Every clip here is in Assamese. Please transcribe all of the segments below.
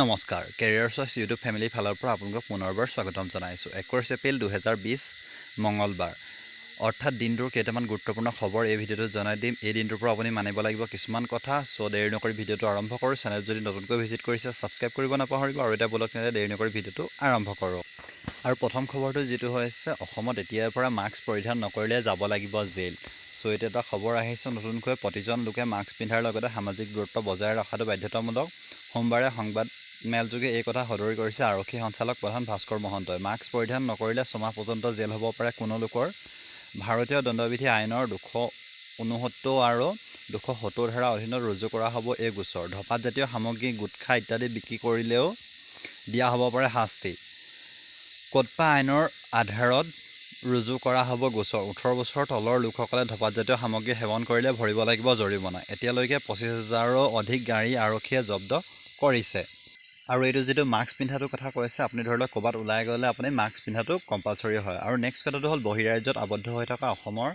নমস্কাৰ careerchoice ইউটিউব ফেমিলি ফালৰ পৰা আপোনালোকক পুনৰবাৰ স্বাগতম জনাইছো 21 এপ্ৰিল 2020 মঙ্গলবাৰ অৰ্থাৎ দিনটোৰ কেইটামান গুৰুত্বপূৰ্ণ খবৰ এই ভিডিঅ'টোত জনাই দিম এই দিনটোৰ পৰা আপুনি মানিব লাগিব কিছুমান কথা সো দেৰি নকৰি ভিডিঅ'টো আৰম্ভ কৰো চেনেল যদি নতুনকৈ ভিজিট কৰিছে সাবস্ক্ৰাইব কৰিব নাপাহৰিব আৰু এটা বলক নেৰে দেৰি নকৰি ভিডিঅ'টো আৰম্ভ কৰো আৰু প্ৰথম খবৰটো যেটো হৈছে অসমত এতিয়াৰ পৰা মাস্ক পৰিধান নকৰিলে যাব লাগিব জেল সো এটা খবৰ আহিছে নতুনকৈ প্ৰতিজন লোকে মাস্ক পিন্ধাৰ লগতে সামাজিক দূৰত্ব বজাই ৰখাটো বাধ্যতামূলক সোমবাৰে সংবাদ মেলযোগে এই কথা সদৰি কৰিছে আৰক্ষী সঞ্চালক প্ৰধান ভাস্কৰ মহন্তই মাস্ক পৰিধান নকৰিলে ছমাহ পৰ্যন্ত জেল হ'ব পাৰে কোনো লোকৰ ভাৰতীয় দণ্ডবিধি আইনৰ 269 আৰু 270 ধাৰা অধীনত ৰুজু কৰা হ'ব এই গোচৰ ধপাত জাতীয় সামগ্ৰী গুটখা ইত্যাদি বিক্ৰী কৰিলেও দিয়া হ'ব পাৰে শাস্তি COTPA আইনৰ আধাৰত ৰুজু কৰা হ'ব গোচৰ 18 বছৰৰ তলৰ লোকসকলে ধপাত জাতীয় সামগ্ৰী সেৱন কৰিলে ভৰিব লাগিব জৰিমনা এতিয়ালৈকে 25,000ৰো অধিক গাড়ী আৰক্ষীয়ে জব্দ কৰিছে আৰু এইটো যেটো মাস্ক পিন্ধাটো কথা কৈছে আপুনি ধৰিলক কবাত ওলাই গলে আপুনি মাস্ক পিন্ধাটো কম্পালসৰি হয় আৰু নেক্সট কথাটো হল বহিৰাজ্যত আবদ্ধ হৈ থকা অসমৰ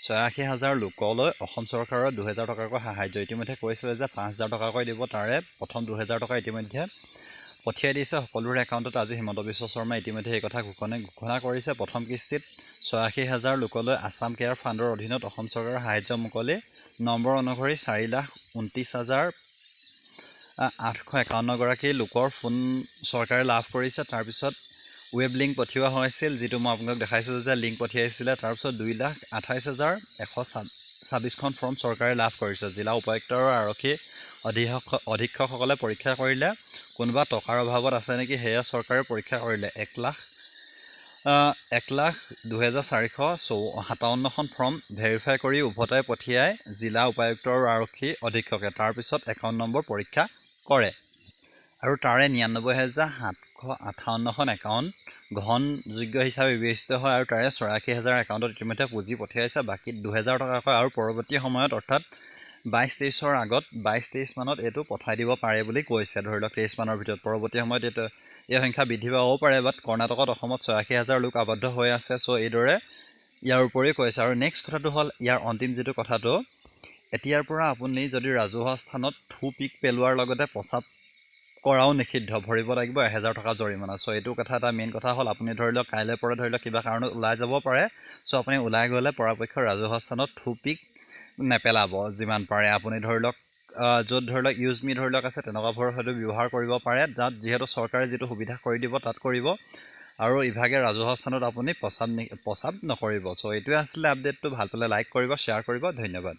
86,000 লোকলৈ অসম চৰকাৰৰ 2,000 টকাকৈ সাহায্য ইতিমধ্যে কৈছিল যে 5,000 টকাকৈ দিব তাৰে প্ৰথম 2,000 টকা ইতিমধ্যে পঠিয়াই দিছে সকলোৰে একাউণ্টত আজি হিমন্ত বিশ্ব শৰ্মা ইতিমধ্যে এই কথা ঘোষণা কৰিছে প্ৰথম কিস্তিত 86,000 লোকলৈ আসাম কেয়াৰ ফাণ্ডৰ অধীনত অসম চৰকাৰৰ সাহায্য মুকলি নম্বৰ অনুসৰি 4,29,851 গৰাকী লোকৰ ফোন চৰকাৰে লাভ কৰিছে তাৰ পিছত ৱেব লিংক পঠিওৱা হৈছিল যেটো মই আপোনাক দেখাইছিল যে লিংক পঠিয়াইছিল তাৰ পিছত 2,28,126 খন ফৰ্ম চৰকাৰে লাভ কৰিছে জিলা উপায়ুক্ত আৰু আৰক্ষী অধীক্ষকসকলে পৰীক্ষা কৰিলে কোনোবা টকাৰ অভাৱত আছে নেকি হেয়া চৰকাৰে পৰীক্ষা কৰিলে 1,02,457 খন ফৰ্ম ভেৰিফাই কৰি উভতাই পঠিয়াই জিলা উপায়ুক্ত আৰু আৰক্ষী অধীক্ষকে তাৰ পিছত একাউণ্ট নম্বৰ পৰীক্ষা কৰে আৰু তাৰে 99,758 খন একাউণ্ট গ্ৰহণযোগ্য হিচাপে বিবেচিত হয় আৰু তাৰে 84,000 একাউণ্টত ইতিমধ্যে পুঁজি পঠিয়াইছে বাকি 2,000 টকাকৈ আৰু পৰৱৰ্তী সময়ত অৰ্থাৎ 22-23ৰ আগত 22-23 মানত এটো পঠাই দিব পাৰে বুলি কৈছে ধৰিলক 23 মানৰ ভিতৰত পৰৱৰ্তী সময়ত এটো এই সংখ্যা বৃদ্ধি পাব পাৰে বাট কৰ্ণাটকত অসমত 86,000 লোক আবদ্ধ হৈ আছে সো এইদৰে ইয়াৰ উপৰি কৈছে আৰু নেক্সট কথাটো হল ইয়াৰ অন্তিম যেটো কথাটো এতিয়াৰ পৰা আপুনি যদি ৰাজহুৱা স্থানত থু পিক পেলোৱাৰ লগতে প্ৰসাব কৰাও নিষিদ্ধ ভৰিব লাগিব 1,000 টকা জৰিমনা সো এইটো কথা এটা মেইন কথা হল আপুনি ধৰিলক কাইলে পৰা ধৰিলক কিবা কাৰণত ওলাই যাব পাৰে সো আপুনি ওলাই গলে পৰাপক্ষ ৰাজহুৱা স্থানত থু পিক নেপেলাব যিমান পাৰে আপুনি ধৰিলক যত ধৰিলক ইউজ মি ধৰিলক আছে তেনেকুৱাবোৰ হয়তো ব্যৱহাৰ কৰিব পাৰে যাত যেহেতু চৰকাৰে যেটো সুবিধা কৰি দিব তাত কৰিব আৰু ইভাগে ৰাজহুৱা স্থানত আপুনি প্ৰসাব নকৰিব সো এইটোৱে আছিল আপডেটটো ভাল পালে লাইক কৰিব শ্বেয়াৰ কৰিব ধন্যবাদ